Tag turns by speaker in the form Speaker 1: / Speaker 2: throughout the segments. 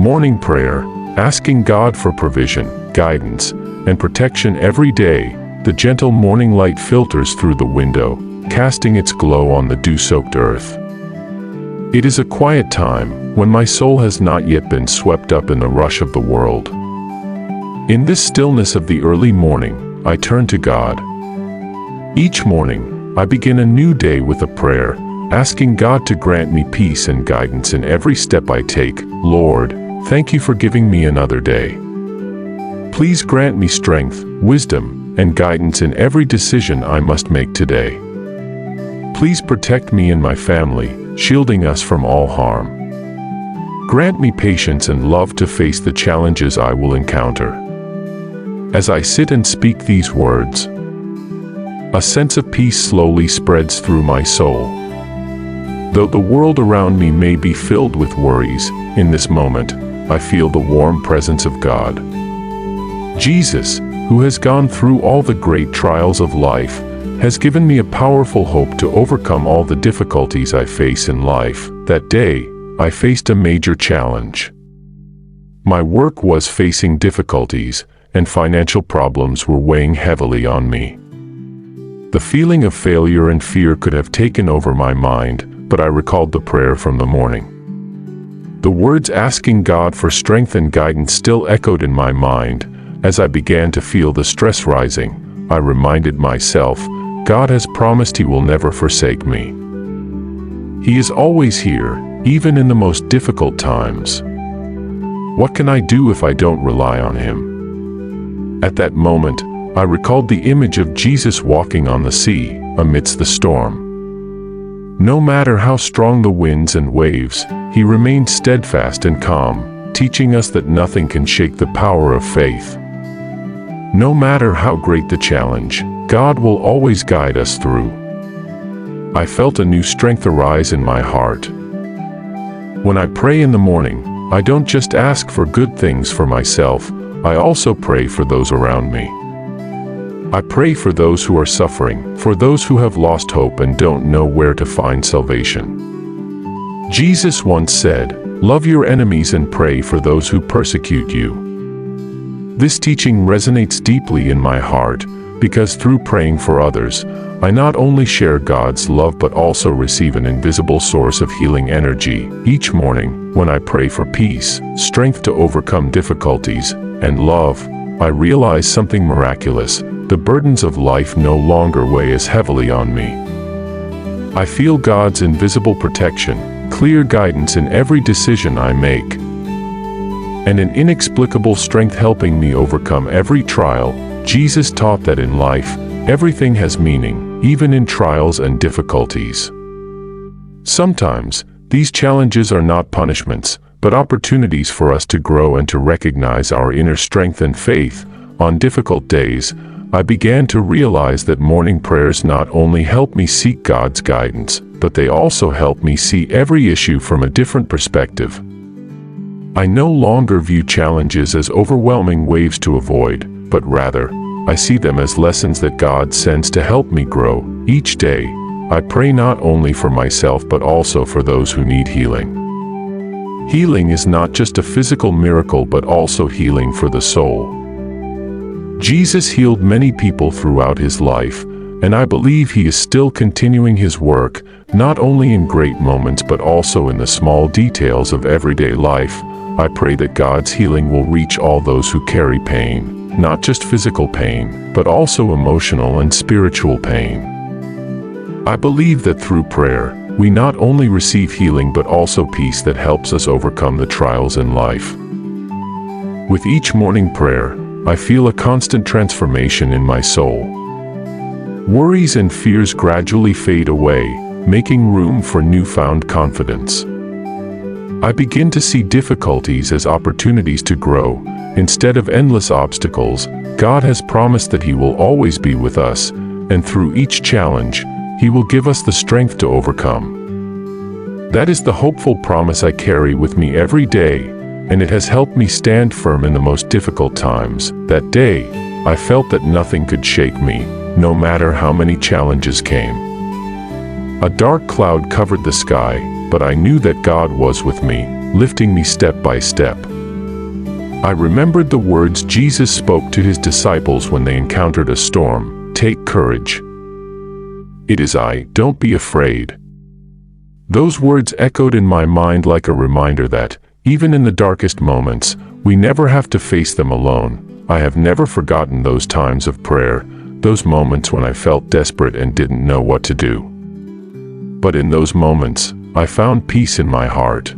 Speaker 1: Morning prayer, asking God for provision, guidance, and protection every day. The gentle morning light filters through the window, casting its glow on the dew-soaked earth. It is a quiet time, when my soul has not yet been swept up in the rush of the world. In this stillness of the early morning, I turn to God. Each morning, I begin a new day with a prayer, asking God to grant me peace and guidance in every step I take. Lord, thank you for giving me another day. Please grant me strength, wisdom, and guidance in every decision I must make today. Please protect me and my family, shielding us from all harm. Grant me patience and love to face the challenges I will encounter. As I sit and speak these words, a sense of peace slowly spreads through my soul. Though the world around me may be filled with worries, in this moment, I feel the warm presence of God. Jesus, who has gone through all the great trials of life, has given me a powerful hope to overcome all the difficulties I face in life. That day, I faced a major challenge. My work was facing difficulties, and financial problems were weighing heavily on me. The feeling of failure and fear could have taken over my mind, but I recalled the prayer from the morning. The words asking God for strength and guidance still echoed in my mind. As I began to feel the stress rising, I reminded myself, God has promised He will never forsake me. He is always here, even in the most difficult times. What can I do if I don't rely on Him? At that moment, I recalled the image of Jesus walking on the sea, amidst the storm. No matter how strong the winds and waves, He remained steadfast and calm, teaching us that nothing can shake the power of faith. No matter how great the challenge, God will always guide us through. I felt a new strength arise in my heart. When I pray in the morning, I don't just ask for good things for myself, I also pray for those around me. I pray for those who are suffering, for those who have lost hope and don't know where to find salvation. Jesus once said, "Love your enemies and pray for those who persecute you." This teaching resonates deeply in my heart, because through praying for others, I not only share God's love but also receive an invisible source of healing energy. Each morning, when I pray for peace, strength to overcome difficulties, and love, I realize something miraculous. The burdens of life no longer weigh as heavily on me. I feel God's invisible protection, clear guidance in every decision I make, and an inexplicable strength helping me overcome every trial. Jesus taught that in life, everything has meaning, even in trials and difficulties. Sometimes, these challenges are not punishments, but opportunities for us to grow and to recognize our inner strength and faith. On difficult days, I began to realize that morning prayers not only help me seek God's guidance, but they also help me see every issue from a different perspective. I no longer view challenges as overwhelming waves to avoid, but rather, I see them as lessons that God sends to help me grow. Each day, I pray not only for myself but also for those who need healing. Healing is not just a physical miracle but also healing for the soul. Jesus healed many people throughout His life, and I believe He is still continuing His work, not only in great moments but also in the small details of everyday life. I pray that God's healing will reach all those who carry pain, not just physical pain, but also emotional and spiritual pain. I believe that through prayer, we not only receive healing but also peace that helps us overcome the trials in life. With each morning prayer, I feel a constant transformation in my soul. Worries and fears gradually fade away, making room for newfound confidence. I begin to see difficulties as opportunities to grow. Instead of endless obstacles, God has promised that He will always be with us, and through each challenge, He will give us the strength to overcome. That is the hopeful promise I carry with me every day, and it has helped me stand firm in the most difficult times. That day, I felt that nothing could shake me, no matter how many challenges came. A dark cloud covered the sky, but I knew that God was with me, lifting me step by step. I remembered the words Jesus spoke to his disciples when they encountered a storm: "Take courage. It is I, don't be afraid." Those words echoed in my mind like a reminder that, even in the darkest moments, we never have to face them alone. I have never forgotten those times of prayer, those moments when I felt desperate and didn't know what to do. But in those moments, I found peace in my heart.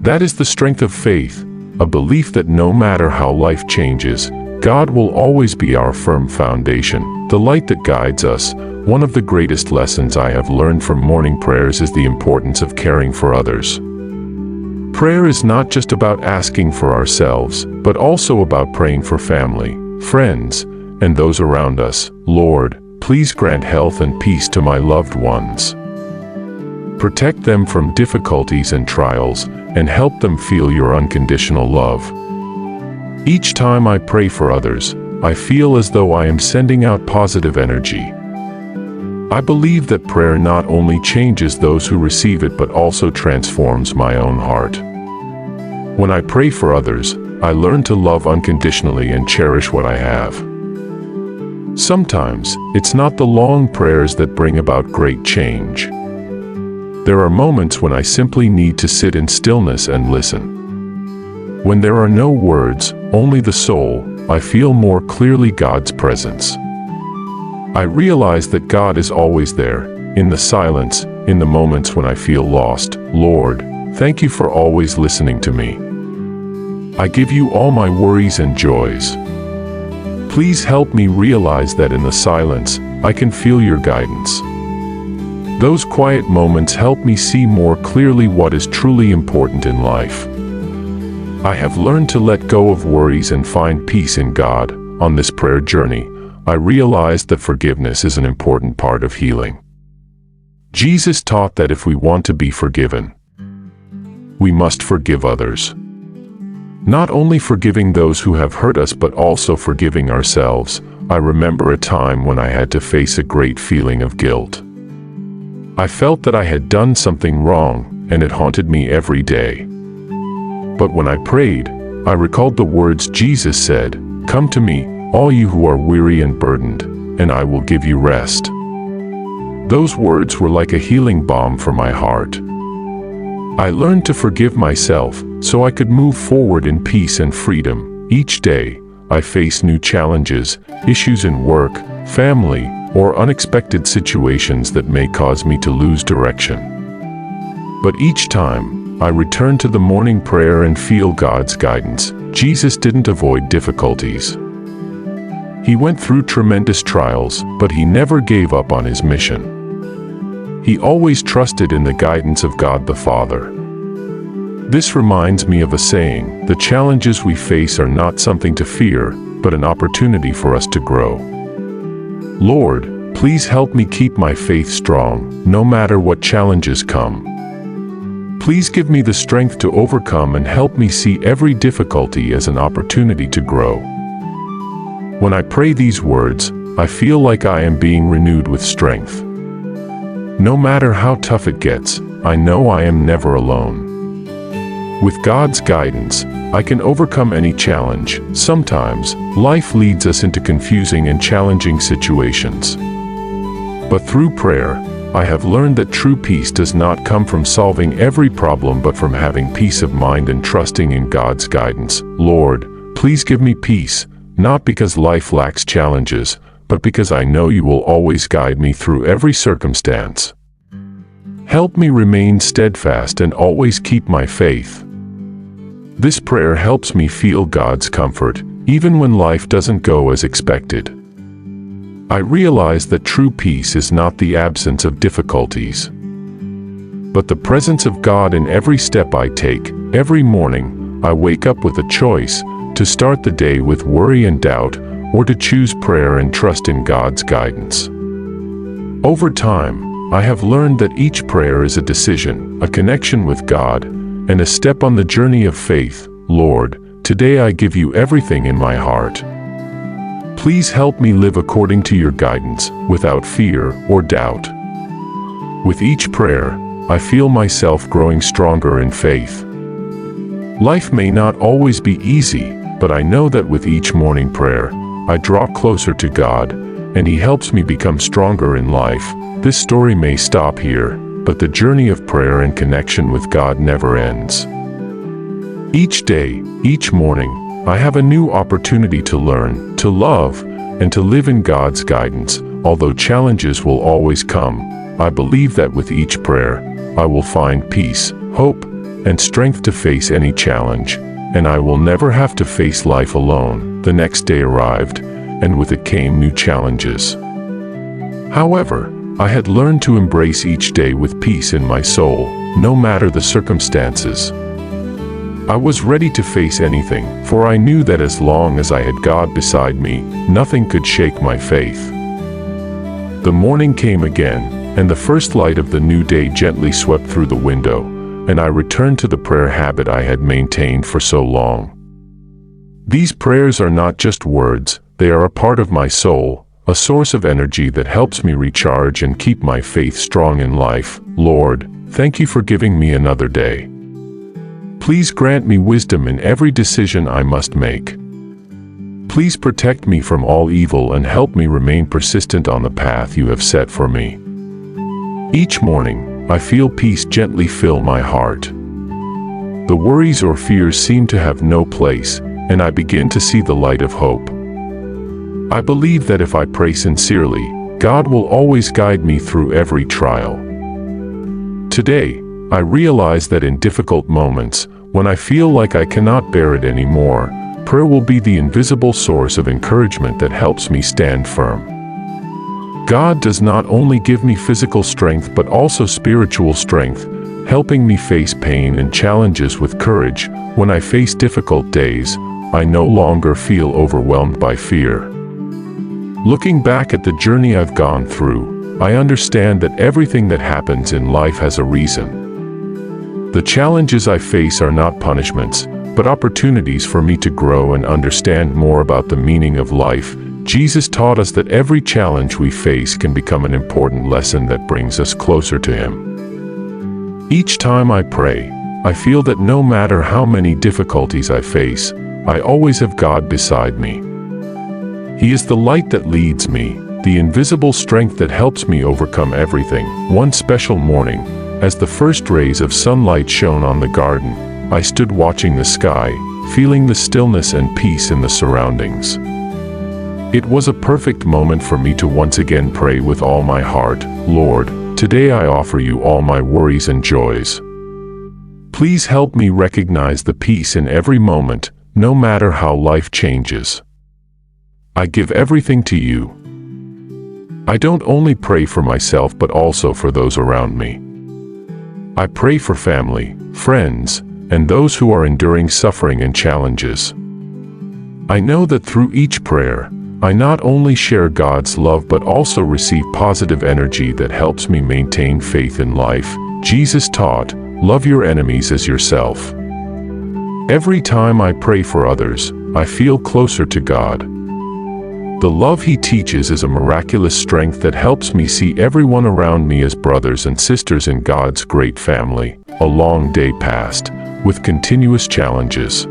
Speaker 1: That is the strength of faith, a belief that no matter how life changes, God will always be our firm foundation, the light that guides us. One of the greatest lessons I have learned from morning prayers is the importance of caring for others. Prayer is not just about asking for ourselves, but also about praying for family, friends, and those around us. Lord, please grant health and peace to my loved ones. Protect them from difficulties and trials, and help them feel your unconditional love. Each time I pray for others, I feel as though I am sending out positive energy. I believe that prayer not only changes those who receive it but also transforms my own heart. When I pray for others, I learn to love unconditionally and cherish what I have. Sometimes, it's not the long prayers that bring about great change. There are moments when I simply need to sit in stillness and listen. When there are no words, only the soul, I feel more clearly God's presence. I realize that God is always there, in the silence, in the moments when I feel lost. Lord, thank you for always listening to me. I give you all my worries and joys. Please help me realize that in the silence, I can feel your guidance. Those quiet moments help me see more clearly what is truly important in life. I have learned to let go of worries and find peace in God. On this prayer journey, I realized that forgiveness is an important part of healing. Jesus taught that if we want to be forgiven, we must forgive others. Not only forgiving those who have hurt us but also forgiving ourselves. I remember a time when I had to face a great feeling of guilt. I felt that I had done something wrong, and it haunted me every day. But when I prayed, I recalled the words Jesus said, "Come to me, all you who are weary and burdened, and I will give you rest." Those words were like a healing balm for my heart. I learned to forgive myself, so I could move forward in peace and freedom. Each day, I face new challenges, issues in work, family, or unexpected situations that may cause me to lose direction. But each time, I return to the morning prayer and feel God's guidance. Jesus didn't avoid difficulties. He went through tremendous trials, but he never gave up on his mission. He always trusted in the guidance of God the Father. This reminds me of a saying: the challenges we face are not something to fear, but an opportunity for us to grow. Lord, please help me keep my faith strong, no matter what challenges come. Please give me the strength to overcome and help me see every difficulty as an opportunity to grow. When I pray these words, I feel like I am being renewed with strength. No matter how tough it gets, I know I am never alone. With God's guidance, I can overcome any challenge. Sometimes, life leads us into confusing and challenging situations. But through prayer, I have learned that true peace does not come from solving every problem but from having peace of mind and trusting in God's guidance. Lord, please give me peace, not because life lacks challenges, but because I know you will always guide me through every circumstance. Help me remain steadfast and always keep my faith. This prayer helps me feel God's comfort, even when life doesn't go as expected. I realize that true peace is not the absence of difficulties, but the presence of God in every step I take. Every morning, I wake up with a choice: to start the day with worry and doubt, or to choose prayer and trust in God's guidance. Over time, I have learned that each prayer is a decision, a connection with God, and a step on the journey of faith. Lord, today I give you everything in my heart. Please help me live according to your guidance, without fear or doubt. With each prayer, I feel myself growing stronger in faith. Life may not always be easy, but I know that with each morning prayer, I draw closer to God, and He helps me become stronger in life. This story may stop here, but the journey of prayer and connection with God never ends. Each day, each morning, I have a new opportunity to learn, to love, and to live in God's guidance. Although challenges will always come, I believe that with each prayer, I will find peace, hope, and strength to face any challenge, and I will never have to face life alone. The next day arrived, and with it came new challenges. However, I had learned to embrace each day with peace in my soul, no matter the circumstances. I was ready to face anything, for I knew that as long as I had God beside me, nothing could shake my faith. The morning came again, and the first light of the new day gently swept through the window, and I returned to the prayer habit I had maintained for so long. These prayers are not just words, they are a part of my soul, a source of energy that helps me recharge and keep my faith strong in life. Lord, thank you for giving me another day. Please grant me wisdom in every decision I must make. Please protect me from all evil and help me remain persistent on the path you have set for me. Each morning, I feel peace gently fill my heart. The worries or fears seem to have no place, and I begin to see the light of hope. I believe that if I pray sincerely, God will always guide me through every trial. Today, I realize that in difficult moments, when I feel like I cannot bear it anymore, prayer will be the invisible source of encouragement that helps me stand firm. God does not only give me physical strength but also spiritual strength, helping me face pain and challenges with courage. When I face difficult days, I no longer feel overwhelmed by fear. Looking back at the journey I've gone through, I understand that everything that happens in life has a reason. The challenges I face are not punishments, but opportunities for me to grow and understand more about the meaning of life. Jesus taught us that every challenge we face can become an important lesson that brings us closer to Him. Each time I pray, I feel that no matter how many difficulties I face, I always have God beside me. He is the light that leads me, the invisible strength that helps me overcome everything. One special morning, as the first rays of sunlight shone on the garden, I stood watching the sky, feeling the stillness and peace in the surroundings. It was a perfect moment for me to once again pray with all my heart. Lord, today I offer you all my worries and joys. Please help me recognize the peace in every moment, no matter how life changes. I give everything to you. I don't only pray for myself but also for those around me. I pray for family, friends, and those who are enduring suffering and challenges. I know that through each prayer, I not only share God's love but also receive positive energy that helps me maintain faith in life. Jesus taught, "Love your enemies as yourself." Every time I pray for others, I feel closer to God. The love He teaches is a miraculous strength that helps me see everyone around me as brothers and sisters in God's great family. A long day passed, with continuous challenges.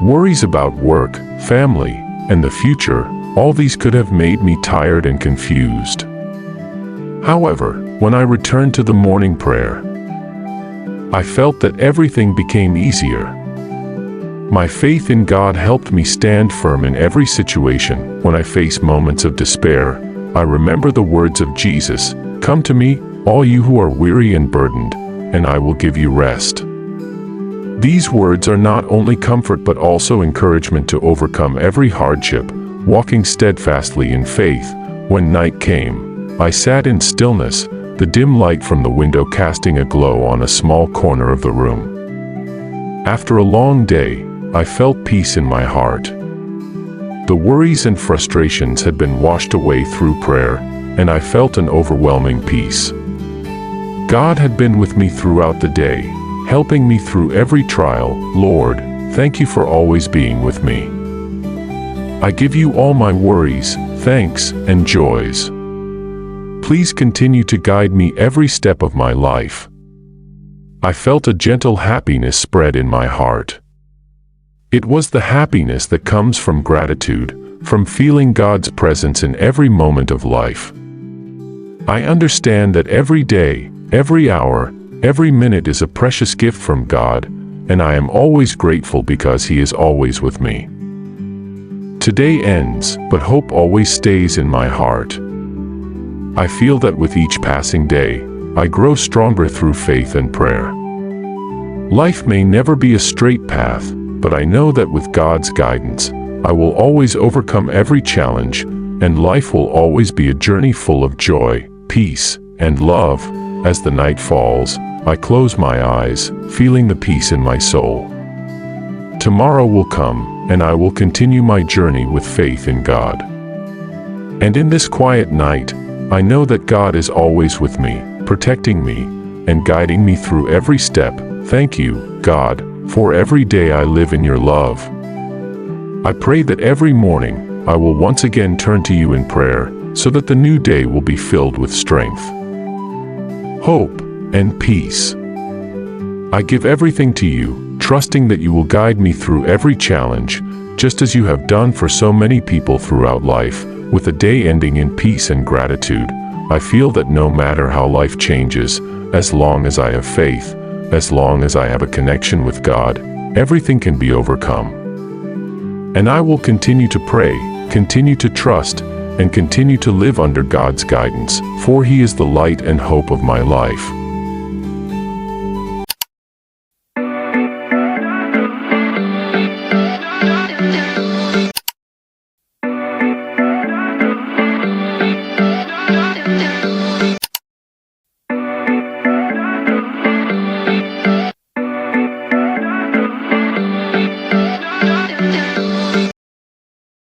Speaker 1: Worries about work, family, and the future, all these could have made me tired and confused. However, when I returned to the morning prayer, I felt that everything became easier. My faith in God helped me stand firm in every situation. When I face moments of despair, I remember the words of Jesus, "Come to me, all you who are weary and burdened, and I will give you rest." These words are not only comfort but also encouragement to overcome every hardship, walking steadfastly in faith. When night came, I sat in stillness, the dim light from the window casting a glow on a small corner of the room. After a long day, I felt peace in my heart. The worries and frustrations had been washed away through prayer, and I felt an overwhelming peace. God had been with me throughout the day, helping me through every trial. Lord, thank you for always being with me. I give you all my worries, thanks, and joys. Please continue to guide me every step of my life. I felt a gentle happiness spread in my heart. It was the happiness that comes from gratitude, from feeling God's presence in every moment of life. I understand that every day, every hour, every minute is a precious gift from God, and I am always grateful because He is always with me. Today ends, but hope always stays in my heart. I feel that with each passing day, I grow stronger through faith and prayer. Life may never be a straight path, but I know that with God's guidance, I will always overcome every challenge, and life will always be a journey full of joy, peace, and love. As the night falls, I close my eyes, feeling the peace in my soul. Tomorrow will come, and I will continue my journey with faith in God. And in this quiet night, I know that God is always with me, protecting me, and guiding me through every step. Thank you, God, for every day I live in your love. I pray that every morning, I will once again turn to you in prayer, so that the new day will be filled with strength, hope, and peace. I give everything to you, trusting that you will guide me through every challenge, just as you have done for so many people throughout life. With a day ending in peace and gratitude, I feel that no matter how life changes, as long as I have faith, as long as I have a connection with God, everything can be overcome. And I will continue to pray, continue to trust, and continue to live under God's guidance, for He is the light and hope of my life.